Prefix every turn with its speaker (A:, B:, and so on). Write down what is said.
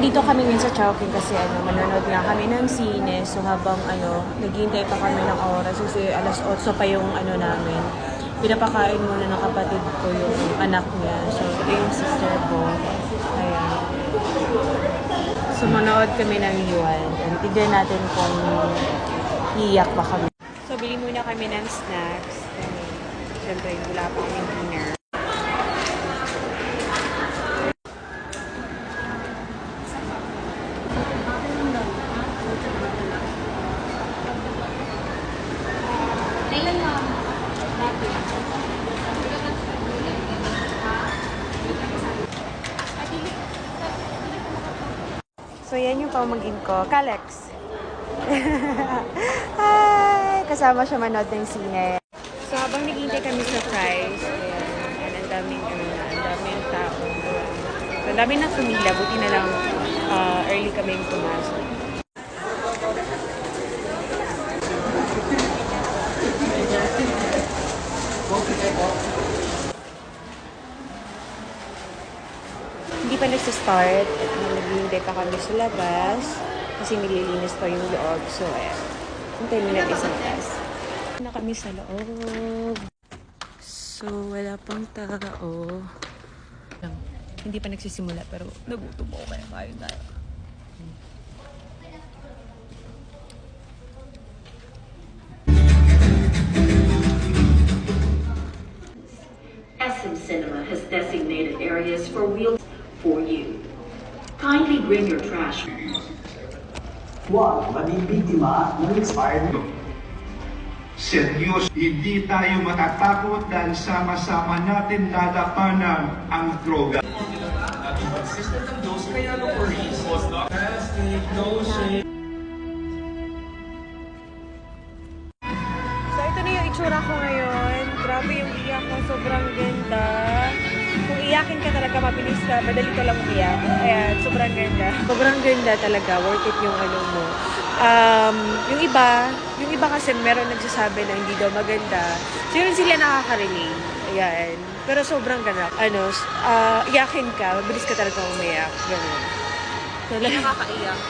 A: Dito kami ngayon sa Chowking kasi manonood nga kami ng sine. So habang naghihintay pa kami ng oras kasi alas 8 pa yung namin. Pinapakain muna ng kapatid ko yung anak niya. So ito yung sister ko. Ayan. So manood kami ng Yuan. And tignan natin kung iyak pa kami. So bili muna kami ng snacks. And syempre wala pa kaming dinner. So, yan yung pamangkin ko. Kalex. Hi! Kasama siya manood ng sine. So, habang naghihintay kami sa fries, ayan, ang daming tao. So, ang daming na pumila. Buti na lang early kaming pumasok. Hindi pa nagsistart. Naghihintay pa kami sa labas. Kasi nililinis pa yung loob. So, ayan. Hintay mo natin sa labas. Na kami sa loob. So, wala pang tao. Hindi pa nagsisimula pero nagutom ako kaya kain tayo.
B: SM Cinema has designated areas for wheels for you. Kindly bring your trash.
C: Huwag maging biktima ng expired.
D: Seryos, hindi tayo matatakot dahil sama-sama natin lalapanan ang droga.
A: So, ito na yung itsura ko ngayon. Grabe yung iyak ko. Sobrang ganda. Kung iyakin ka talaga, mabilis ka. Madali ka lang umiyak. Ayan, sobrang ganda. Sobrang ganda talaga. Worth it yung mo. Yung iba kasi meron nagsasabi na hindi daw maganda. So, yun sila nakaka-relate. Ayan. Pero sobrang ganda. Iyakin ka. Mabilis ka talaga umiyak. Ganun. So,
E: Nakakaiyak.